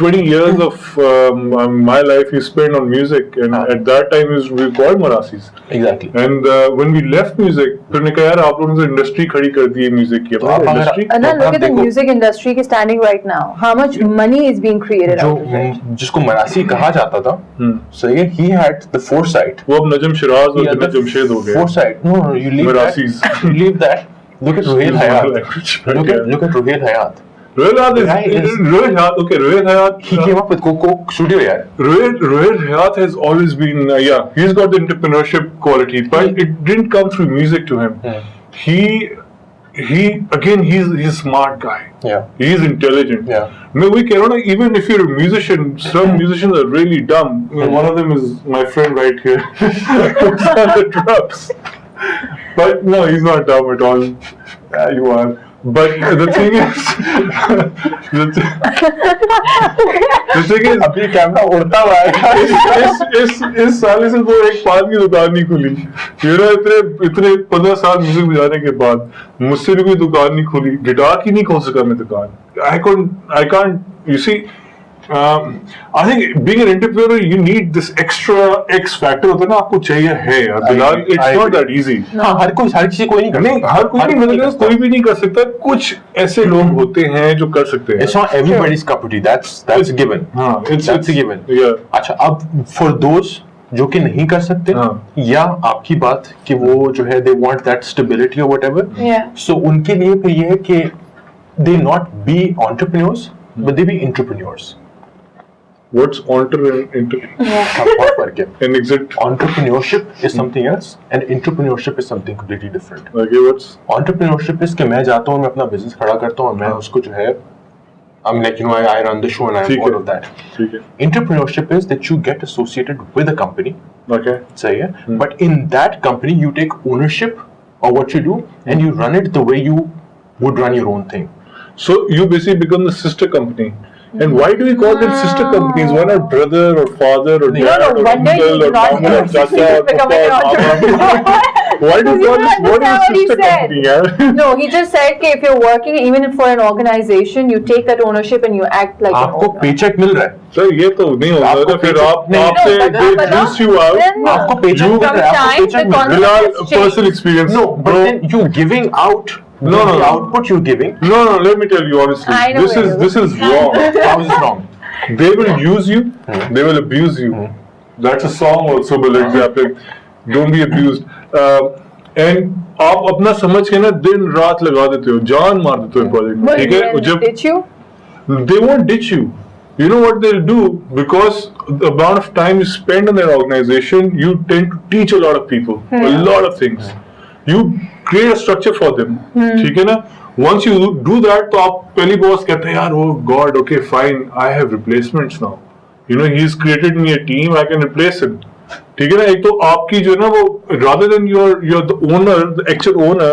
20 years of my life he spent on music, and at that time we called Marasis. Exactly. And when we left music, फिर ने कहा यार आप लोगों ने इंडस्ट्री खड़ी कर दी है म्यूजिक की. Industry. And then look at the music industry is standing right now. How much money is being created out of it? जिसको मरासी कहा जाता था, सही है, he had the foresight. वो अब नजम शिराज और जन्नत जमशेद हो गए. Foresight. No, you leave Marasis. that. You leave that. Look at Ruhail Hayat. Look at Ruhail Hayat. Ruhail Hayat, okay, Ruhail Hayat. He came up with Coke Studio, yaar. Ruhail Hayat has always been, he's got the entrepreneurship quality, but it didn't come through music to him. He's a smart guy. Yeah. He's intelligent. Yeah. We cannot, even if you're a musician, some musicians are really dumb. One of them is my friend right here. Who's on the drums. But no, he's not dumb at all. Yeah, you are. But the thing is, अभी camera उड़ता हुआ है. इस साल से वो एक पान की दुकान नहीं खुली. इतने 15 साल म्यूजिक बजाने के बाद मुझसे भी कोई दुकान नहीं खुली. गिटार की नहीं खोल सका मैं दुकान. I can't. You see, I think being an entrepreneur, you need this extra X factor होता है ना, आपको चाहिए है यार. Bilal, it's not that easy. हर किसी कोई नहीं करता. हर कोई भी नहीं कर सकता. कुछ ऐसे लोग होते हैं जो कर सकते हैं. It's not everybody's cup of tea. That's a given. It's a given. Yeah. अच्छा, अब for those जो कि नहीं कर सकते, या आपकी बात कि वो जो है they want that stability or whatever. So उनके लिए फिर ये है कि they not be entrepreneurs, but they be entrepreneurs. What's entrepreneurship? And exit. Entrepreneurship is something else, and entrepreneurship is something completely different. Okay, what's entrepreneurship? is कि मैं जाता हूँ, मैं अपना business खड़ा करता हूँ, और मैं उसको जो है, I'm like, I run the show and I'm all of that. Entrepreneurship is that you get associated with a company. Okay. सही है. But in that company, you take ownership of what you do, and you run it the way you would run your own thing. So you basically become the sister company. And why do we call them sister companies? Why not brother or father or dad or uncle or mama or chacha or papa or mama? Why do we call this? What is a sister company? Yeah? No, he just said that if you're working even for an organization, you take that ownership and you act like an owner. आपको paycheck मिल रहा है. Sir, ये तो नहीं होता ना. फिर आपसे they juice you out. आपको paycheck मिल रहा है. आपको paycheck मिल रहा है. Bilal, personal experience. No, but then you giving out. No. The output you're giving. No. Let me tell you honestly. This is wrong. How is it wrong? They will use you. They will abuse you. That's a song also, but like example, don't be abused. And आप अपना समझ के ना दिन रात लगा देते हो, जान मार देते हो प्रोजेक्ट में. ठीक है? जब ditch you? They won't ditch you. You know what they'll do? Because the amount of time you spend in their organization, you tend to teach a lot of people a lot of things. You create a structure for them. ठीक है ना? Once you do that, तो आप पहली boss कहते हैं यार, oh God, okay, fine, I have replacements now. You know, he's created me a team, I can replace him. ठीक है ना? एक तो आपकी जो है ना वो, rather than you're the owner, the actual owner,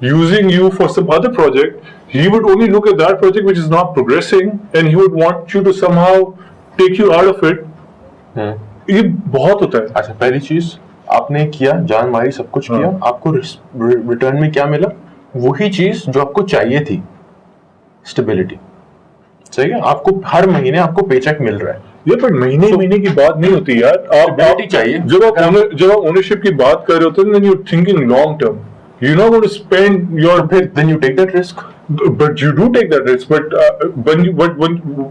using you for some other project, he would only look at that project which is not progressing, and he would want you to somehow take you out of it. ये बहुत होता है. अच्छा, पहली चीज आपने किया, जान मारी, सब कुछ किया, आपको रिटर्न में क्या मिला? वही चीज जो आपको चाहिए थी, स्टेबिलिटी. सही है? आपको हर महीने आपको पेचेक मिल रहा है. ये पर महीने की बात नहीं होती यार. स्टेबिलिटी चाहिए. जब आप ओनरशिप की बात कर रहे होते हैं, then you're thinking long term. You're not going to spend your. Then you take that risk. But you do take that risk. But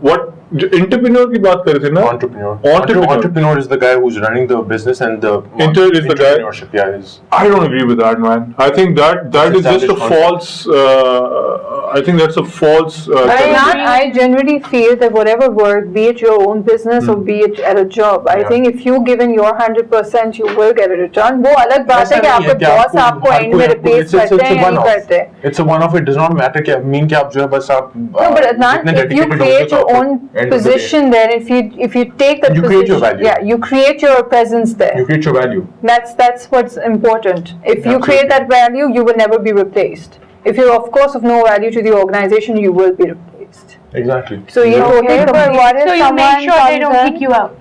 what entrepreneur की बात कर रहे थे ना? Entrepreneur is the guy who's running the business, and the entrepreneurship. Yeah, I don't agree with that, man. I think that is just a false. I think that's a false. I generally feel that whatever work, be it your own business or be it at a job, I think if you give in your 100%, you will get a return. वो अलग बात है कि आपके boss आपको end में replace करते हैं या नहीं करते. It's a one-off. It does not matter कि mean कि आप जो है बस आप. No, but Adnan, if you create your own position there, if you take that you position, create your value. Yeah, you create your presence there. You create your value. That's what's important. If you create that value, you will never be replaced. If you're of course of no value to the organization, you will be replaced. Exactly. So you what if so you make sure they don't kick you out.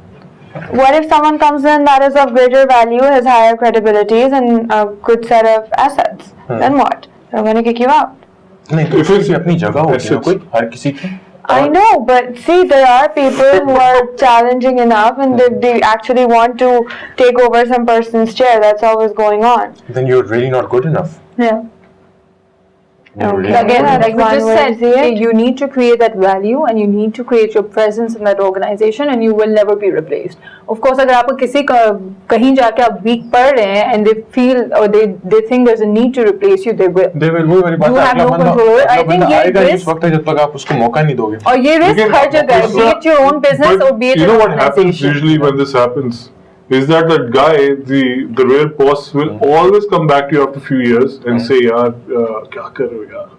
What if someone comes in that is of greater value, has higher credibilities and a good set of assets? Then what? They're going to kick you out. नहीं, तो फिर अपनी जगह होती है कोई, हर किसी की. I know, but see, there are people who are challenging enough and they actually want to take over some person's chair. That's always going on. Then you're really not good enough. Yeah. You're really Again, not good like we one just way said, to see it. you need to create that value and you need to create your presence in that organization and you will never be replaced. Of course, अगर आपको किसी कहीं जाके आप weak पड़ रहे हैं and they feel or they think there's a need to replace you, they will. They will, वही वाली बात You है, have अगला no बंदा control. I अगला think बंदा ये आएगा ही risk- इस वक्त तक जब तक आप उसको मौका नहीं दोगे. और ये risk हर जगह है, be it your own business or be it you an know what happens organization. usually when this happens is that guy, the real boss, will always come back to you after a few years and say, "यार क्या कर रहे हो यार?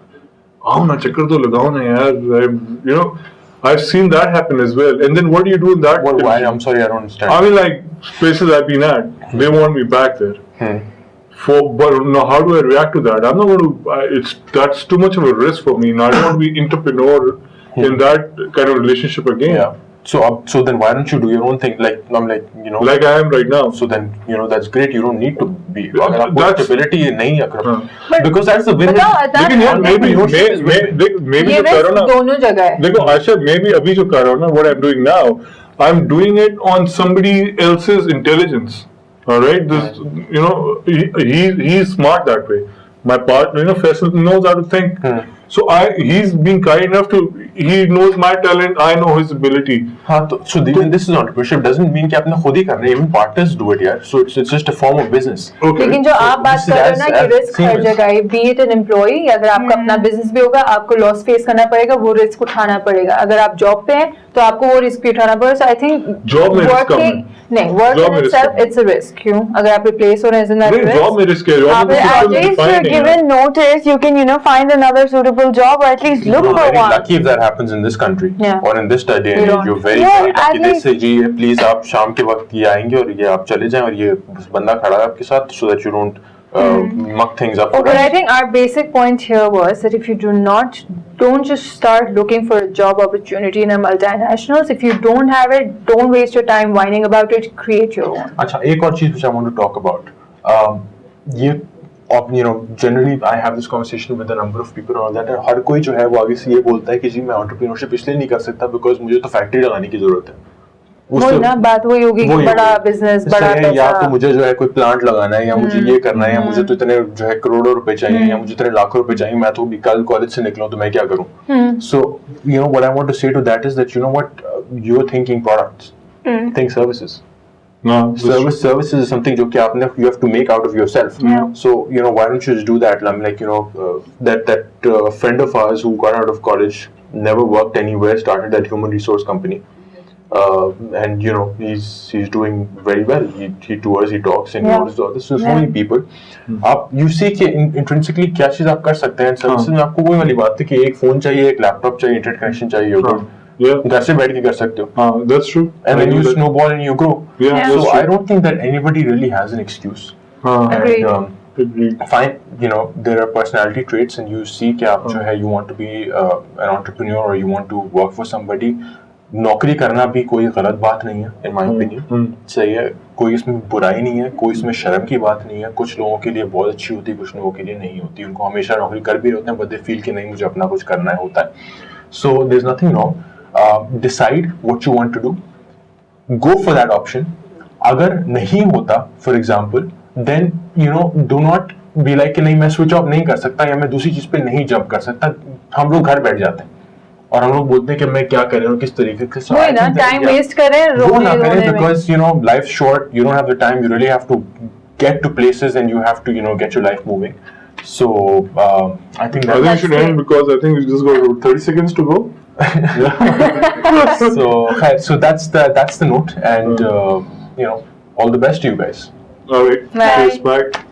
आओ ना चक्कर तो लगाओ ना यार." You know, I've seen that happen as well. And then what do you do in that? Why? I'm sorry, I don't understand. I mean, like places I've been at, they want me back there. But no, how do I react to that? I'm not going to. That's too much of a risk for me. And I don't want to be entrepreneur in that kind of relationship again. Yeah. So then why don't you do your own thing? Like I'm like, you know. Like I am right now. So then, you know, that's great. You don't need to be. अगर आपको That's- stability नहीं है अगर, But- because that's the win. But no, that- लेकिन यार that- maybe ये जो कर रहा हूँ risk ना, दोनों जगह है. देखो आशा, maybe अभी जो कर रहा हूँ ना, what I'm doing now, I'm doing it on somebody else's intelligence. All right, this, you know, he's smart that way. My partner, you know, Faisal knows how to think. So he's been kind enough to, he knows my talent, I know his ability. हाँ तो so even this is entrepreneurship doesn't mean कि आपने खुद ही करना है. Even partners do it यार. So it's just a form of business. Okay. लेकिन जो आप बात this is कर रहे हो ना as- कि as रिस्क हर seamless. जगह है, be it an employee, अगर आपका अपना बिजनेस भी होगा आपको लॉस फेस करना पड़ेगा, वो रिस्क उठाना पड़ेगा. अगर आप जॉब पे हैं तो आपको वो रिस्क भी उठाना पड़ेगा. So I think Job में risk कम working है. नहीं, work Job in में risk itself कम है. it's a risk. क्यों? अगर आप replace हो रहे हैं isn't that a नहीं, risk? job में risk है. Job आप में at At system least define you're नहीं है. given notice, you can, you know, find another suitable job or at least look You're for very one. lucky if that happens in this country. Yeah. Or in this day and You age. don't. You're very Yeah, very at lucky. This least- से जी please आप शाम के वक्त ये आएंगे और ये आप चले जाएं और ये बंदा खड़ा है आपके साथ so that you don't muck things up. for But us. I think our basic point here was that if you don't just start looking for a job opportunity in a multinationals. If you don't have it, don't waste your time whining about it. Create your own. अच्छा एक और चीज which I want to talk about. ये you know generally I have this conversation with a number of people and all that. हर कोई जो है वो आगे से ये बोलता है कि जी मैं entrepreneurship इसलिए नहीं कर सकता because मुझे तो फैक्ट्री लगाने की जरूरत है. वही ना बात वही होगी कि बड़ा बिजनेस बड़ा है, या पैसा. तो मुझे जो है कोई प्लांट लगाना है या मुझे ये करना है या मुझे तो इतने जो है करोड़ों रुपए चाहिए या मुझे इतने लाखों रुपए चाहिए. मैं तो अभी कल कॉलेज से निकलूं तो मैं क्या करूं? So you know what I want to say to that is that you know what you're thinking products, think services. No, this is Services is something जो कि आपने you have to make out of yourself. So you know why don't you just do that? I'm like you know that friend of ours who got out of college, never worked anywhere, started that human resource company. And you know he's doing very well. He tours, he talks, and he knows all this. So so many people. आप you see कि intrinsically क्या चीज आप कर सकते हैं. Services में आपको वही वाली बात है कि एक फोन चाहिए, एक लैपटॉप चाहिए, इंटरनेट कनेक्शन चाहिए होगा. Yeah. घर से बैठ के कर सकते हो. That's true. And then I you know that. snowball and you grow. Yeah, Yeah. that's So true. I don't think that anybody really has an excuse. Agreed. And Agreed. fine, you know, there are personality traits, and you see कि आप जो है you want to be an entrepreneur or you want to work for somebody. नौकरी करना भी कोई गलत बात नहीं है, in my opinion. सही है, कोई इसमें बुराई नहीं है, कोई इसमें शर्म की बात नहीं है. कुछ लोगों के लिए बहुत अच्छी होती है, कुछ लोगों के लिए नहीं होती. उनको हमेशा नौकरी कर भी होते हैं, but they feel कि नहीं मुझे अपना कुछ करना है होता है. So there's nothing wrong. Decide what you want to do. Go for that option. अगर नहीं होता, for example, then you know do not be like कि नहीं मैं switch off नहीं कर सकता या मैं दूसरी चीज पे नहीं jump कर सकता. हम लोग घर बैठ जाते हैं और हम लोग बोलते हैं कि मैं क्या करें और किस तरीके से. वही ना टाइम वेस्ट करें वो रोने ना करें रोने में. because you know life's short. You don't have the time. You really have to get to places and you have to you know get your life moving. So I think I think we should That's end it. because I think we just got 30 seconds to go. so that's the note and you know all the best to you guys. All right. Bye. Cheers. Bye.